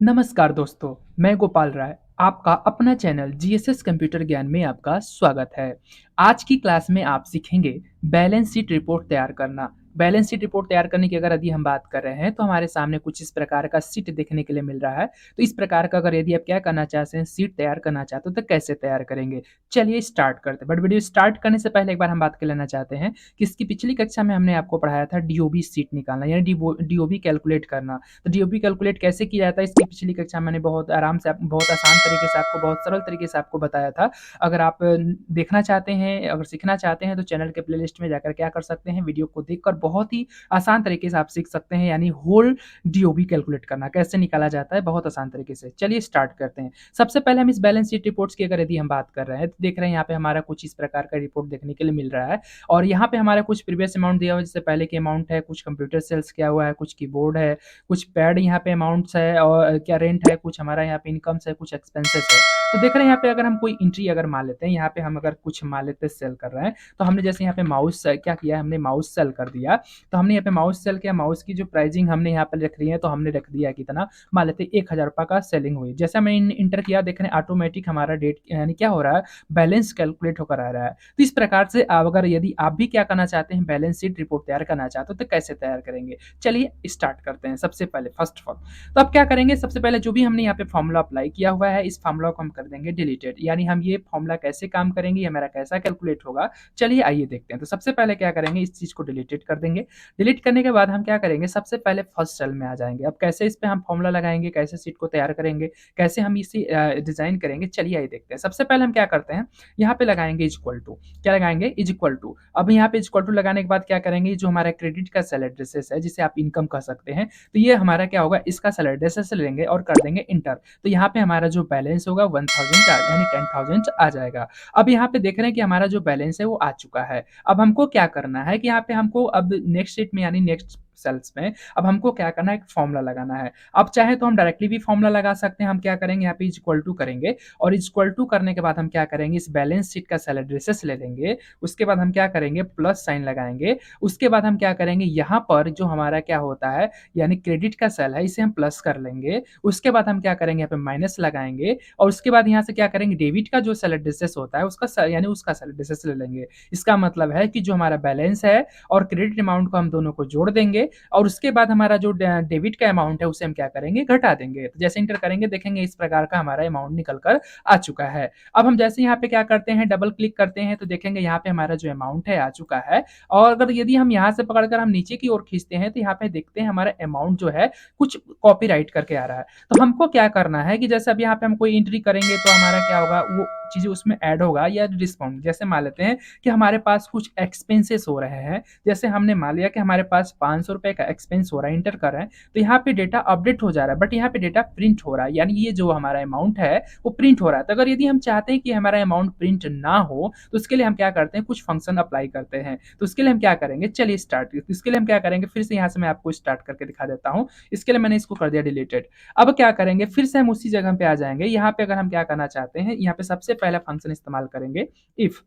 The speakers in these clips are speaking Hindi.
नमस्कार दोस्तों, मैं गोपाल राय, आपका अपना चैनल जीएसएस कंप्यूटर ज्ञान में आपका स्वागत है। आज की क्लास में आप सीखेंगे बैलेंस शीट रिपोर्ट तैयार करना। बैलेंस शीट रिपोर्ट तैयार करने की अगर यदि हम बात कर रहे हैं, तो हमारे सामने कुछ इस प्रकार का शीट देखने के लिए मिल रहा है। तो इस प्रकार का अगर यदि आप क्या करना चाहते हैं, शीट तैयार करना चाहते हो, तो कैसे तैयार करेंगे? चलिए स्टार्ट करते हैं। बट वीडियो स्टार्ट करने से पहले एक बार हम बात कर लेना चाहते हैं कि इसकी पिछली कक्षा में हमने आपको पढ़ाया था डीओबी शीट निकालना यानी डीओबी कैलकुलेट करना। तो डीओबी कैलकुलेट कैसे किया जाता है इसकी पिछली कक्षा में मैंने बहुत आराम से बहुत आसान तरीके से आपको बहुत सरल तरीके से आपको बताया था। अगर आप देखना चाहते हैं, अगर सीखना चाहते हैं तो चैनल के प्लेलिस्ट में जाकर क्या कर सकते हैं, वीडियो को देखकर बहुत ही आसान तरीके से आप सीख सकते हैं यानी होल डीओबी कैलकुलेट करना कैसे निकाला जाता है बहुत आसान तरीके से। चलिए स्टार्ट करते हैं। सबसे पहले हम इस बैलेंस शीट रिपोर्ट्स की अगर यदि हम बात कर रहे हैं तो देख रहे हैं यहाँ पे हमारा कुछ इस प्रकार का रिपोर्ट देखने के लिए मिल रहा है और यहाँ पे हमारा कुछ प्रीवियस अमाउंट दिया हुआ है, जैसे पहले की अमाउंट है, कुछ कंप्यूटर सेल्स किया हुआ है, कुछ कीबोर्ड है, कुछ पैड यहाँ पे अमाउंट्स है और क्या रेंट है, कुछ हमारा यहाँ पे इनकम्स है, कुछ एक्सपेंसेस है। तो देख रहे हैं यहाँ पे अगर हम कोई एंट्री अगर मान लेते हैं, यहाँ पे हम अगर कुछ मान लेते हैं सेल कर रहे हैं, तो हमने जैसे यहाँ पे माउस क्या किया, हमने माउस सेल कर दिया। तो हमने यहाँ पे माउस सेल किया, माउस की जो प्राइसिंग हमने यहाँ पे रख रही है, तो हमने रख दिया कितना, मान लेते हैं 1000 रुपये का सेलिंग हुई। जैसे हमने इंटर किया, देख रहे हैं ऑटोमेटिक हमारा डेट यानी क्या हो रहा है, बैलेंस कैलकुलेट होकर आ रहा है। तो इस प्रकार से आप अगर यदि आप भी क्या करना चाहते हैं, बैलेंस शीट रिपोर्ट तैयार करना चाहते हो, तो कैसे तैयार करेंगे? चलिए स्टार्ट करते हैं। सबसे पहले फर्स्ट ऑफ ऑल तो अब क्या करेंगे, सबसे पहले जो भी हमने यहाँ पे फॉर्मूला अप्लाई किया हुआ है, इस फॉर्मूला को हम कर देंगे डिलीटेड। यानी हम ये फॉर्मूला कैसे काम करेंगे, ये हमारा कैसा कैलकुलेट होगा, चलिए आइए देखते हैं। तो सबसे पहले क्या करेंगे, इस चीज को डिलीटेड कर देंगे। डिलीट करने के बाद हम क्या करेंगे, सबसे पहले फर्स्ट सेल में आ जाएंगे। अब कैसे इस पे हम फॉर्मूला लगाएंगे, कैसे शीट को तैयार करेंगे, कैसे हम इसे डिजाइन करेंगे, चलिए आइए देखते हैं। सबसे पहले हम क्या करते हैं, यहाँ पे लगाएंगे इज इक्वल टू, क्या लगाएंगे, इज इक्वल टू। अब यहाँ पे इज इक्वल टू लगाने के बाद क्या करेंगे, जो हमारा क्रेडिट का सेल एड्रेसेस है, जिसे आप इनकम कह सकते हैं, तो ये हमारा क्या होगा, इसका सेल एड्रेसेस लेंगे और कर देंगे इंटर। तो यहाँ पे हमारा जो बैलेंस होगा 1000 यानी 10,000 आ जाएगा। अब यहाँ पे देख रहे हैं कि हमारा जो बैलेंस है वो आ चुका है। अब हमको क्या करना है कि यहाँ पे हमको अब नेक्स्ट शीट में यानी नेक्स्ट सेल्स में अब हमको क्या करना है, एक फॉर्मूला लगाना है। अब चाहे तो हम डायरेक्टली भी फॉर्मूला लगा सकते हैं। हम क्या करेंगे, यहाँ पे इज इक्वल टू करेंगे और इज इक्वल टू करने के बाद हम क्या करेंगे, इस बैलेंस शीट का सेल एड्रेसेस ले लेंगे। उसके बाद हम क्या करेंगे, प्लस साइन लगाएंगे। उसके बाद हम क्या करेंगे, यहाँ पर जो हमारा क्या होता है यानी क्रेडिट का सेल है, इसे हम प्लस कर लेंगे। उसके बाद हम क्या करेंगे, यहाँ पे माइनस लगाएंगे और उसके बाद यहाँ से क्या करेंगे, डेबिट का जो सेल एड्रेसेस होता है उसका यानी उसका सेल एड्रेसेस ले लेंगे। इसका मतलब है कि जो हमारा बैलेंस है और क्रेडिट अमाउंट को हम दोनों को जोड़ देंगे और उसके बाद हमारा जो डेबिट का अमाउंट है उसे हम क्या करेंगे, घटा देंगे। तो जैसे इंटर करेंगे देखेंगे इस प्रकार का हमारा अमाउंट निकल कर आ चुका है। अब हम जैसे यहाँ पे क्या करते हैं, डबल क्लिक करते हैं तो देखेंगे यहाँ पे हमारा जो अमाउंट है आ चुका है। और अगर यदि हम यहाँ से पकड़कर हम नीचे की ओर खींचते हैं तो यहाँ पे देखते हैं हमारा अमाउंट जो है कुछ कॉपीराइट करके आ रहा है। तो हमको क्या करना है कि जैसे अब यहाँ पे हम कोई एंट्री करेंगे तो हमारा क्या होगा, वो चीजें उसमें ऐड होगा या डिस्काउंट। जैसे मान लेते हैं कि हमारे पास कुछ एक्सपेंसेस हो रहे हैं, जैसे हमने मान लिया कि हमारे पास 500 रुपए का एक्सपेंस हो रहा है, इंटर कर रहे हैं, तो यहाँ पे डेटा अपडेट हो जा रहा है बट यहाँ पे डेटा प्रिंट हो रहा है, यानी ये जो हमारा अमाउंट है वो प्रिंट हो रहा है। तो अगर यदि हम चाहते हैं कि हमारा अमाउंट प्रिंट ना हो तो उसके लिए हम क्या करते हैं, कुछ फंक्शन अप्लाई करते हैं। तो उसके लिए हम क्या करेंगे, चलिए स्टार्ट, इसके लिए हम क्या करेंगे, फिर से यहाँ से मैं आपको स्टार्ट करके दिखा देता हूँ। इसके लिए मैंने इसको कर दिया डिलीटेड। अब क्या करेंगे, फिर से हम उसी जगह पे आ जाएंगे। यहाँ पे अगर हम क्या करना चाहते हैं, यहाँ पे सबसे पहला फंक्शन इस्तेमाल करेंगे इफ।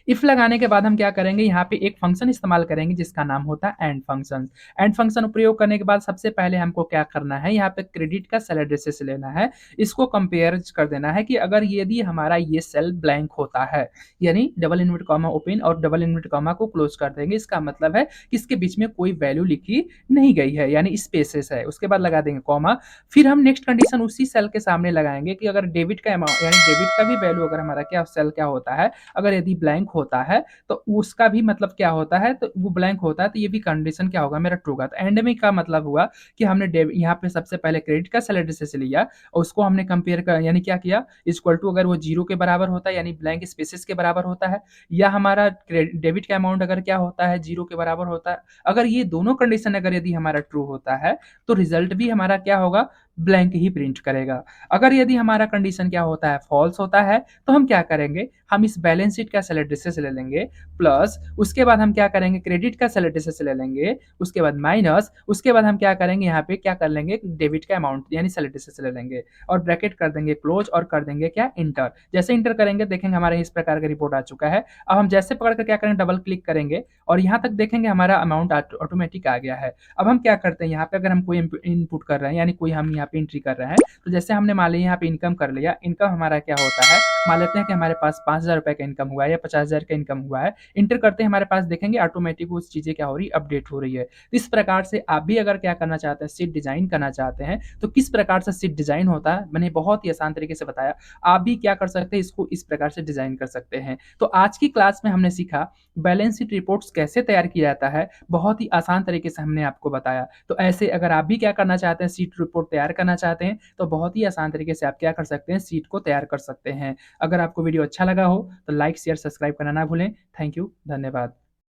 इफ लगाने के बाद हम क्या करेंगे, यहाँ पे एक फंक्शन इस्तेमाल करेंगे जिसका नाम होता है एंड फंक्शन। एंड फंक्शन प्रयोग करने के बाद सबसे पहले हमको क्या करना है, यहाँ पे क्रेडिट का सेल एड्रेसेस लेना है। इसको कंपेयर कर देना है कि अगर यदि हमारा ये सेल ब्लैंक होता है, यानी डबल इनवर्ट कॉमा ओपन और डबल इनवर्ट कॉमा को क्लोज कर देंगे। इसका मतलब है कि इसके बीच में कोई वैल्यू लिखी नहीं गई है यानी स्पेसेस है। उसके बाद लगा देंगे कॉमा। फिर हम नेक्स्ट कंडीशन उसी सेल के सामने लगाएंगे कि अगर डेबिट का अमाउंट यानी डेबिट का भी वैल्यू अगर हमारा क्या सेल क्या होता है, अगर यदि ब्लैंक होता है तो उसका भी मतलब क्या होता है, तो वो ब्लैंक होता है तो ये भी कंडीशन क्या होगा, मेरा ट्रू होगा। तो एंड में का मतलब हुआ कि हमने यहाँ पे सबसे पहले क्रेडिट का सेल एड्रेस से लिया और उसको हमने कंपेयर कर यानी क्या किया, इक्वल टू अगर वो जीरो के बराबर होता है यानी ब्लैंक स्पेसेस के बराबर होता है, या हमारा डेबिट का अमाउंट अगर क्या होता है, जीरो के बराबर होता है, अगर ये दोनों कंडीशन अगर यदि हमारा ट्रू होता है तो रिजल्ट भी हमारा क्या होगा, ब्लैंक ही प्रिंट करेगा। अगर यदि हमारा कंडीशन क्या होता है, फॉल्स होता है, तो हम क्या करेंगे, हम इस बैलेंस शीट का सेल एड्रेसेस ले लेंगे प्लस उसके बाद हम क्या करेंगे, क्रेडिट का सेल एड्रेसेस ले लेंगे, उसके बाद माइनस, उसके बाद हम क्या करेंगे, यहाँ पे क्या कर लेंगे, डेबिट का अमाउंट यानी सेल एड्रेसेस ले लेंगे और ब्रैकेट कर देंगे क्लोज और कर देंगे क्या, इंटर। जैसे इंटर करेंगे देखेंगे हमारे इस प्रकार का रिपोर्ट आ चुका है। अब हम जैसे पकड़ कर क्या करेंगे, डबल क्लिक करेंगे और यहाँ तक देखेंगे हमारा अमाउंट ऑटोमेटिक आ गया है। अब हम क्या करते हैं, यहाँ पे अगर हम कोई इनपुट कर रहे हैं यानी कोई हम यहाँ पे एंट्री कर रहे हैं। तो जैसे हमने मान लिया यहाँ पे इनकम कर लिया, इनकम हमारा क्या होता है, मान लेते हैं कि हमारे पास 5,000 रुपए का इनकम हुआ है या 50,000 का इनकम हुआ है। इंटर करते ही हमारे पास देखेंगे ऑटोमेटिक वो चीज़ें क्या हो रही है, अपडेट हो रही है। तो इस प्रकार से आप भी अगर क्या करना चाहते हैं, शीट डिज़ाइन करना चाहते हैं, तो किस प्रकार से शीट डिज़ाइन होता है, मैंने बहुत ही आसान तरीके से बताया। आप भी क्या कर सकते हैं, इसको इस प्रकार से डिज़ाइन कर सकते हैं। तो आज की क्लास में हमने सीखा बैलेंस शीट रिपोर्ट्स कैसे तैयार किया जाता है, बहुत ही आसान तरीके से हमने आपको बताया। तो ऐसे अगर आप भी क्या करना चाहते हैं, शीट रिपोर्ट तैयार करना चाहते हैं, तो बहुत ही आसान तरीके से आप क्या कर सकते हैं, शीट को तैयार कर सकते हैं। अगर आपको वीडियो अच्छा लगा हो तो लाइक शेयर सब्सक्राइब करना ना भूलें। थैंक यू, धन्यवाद।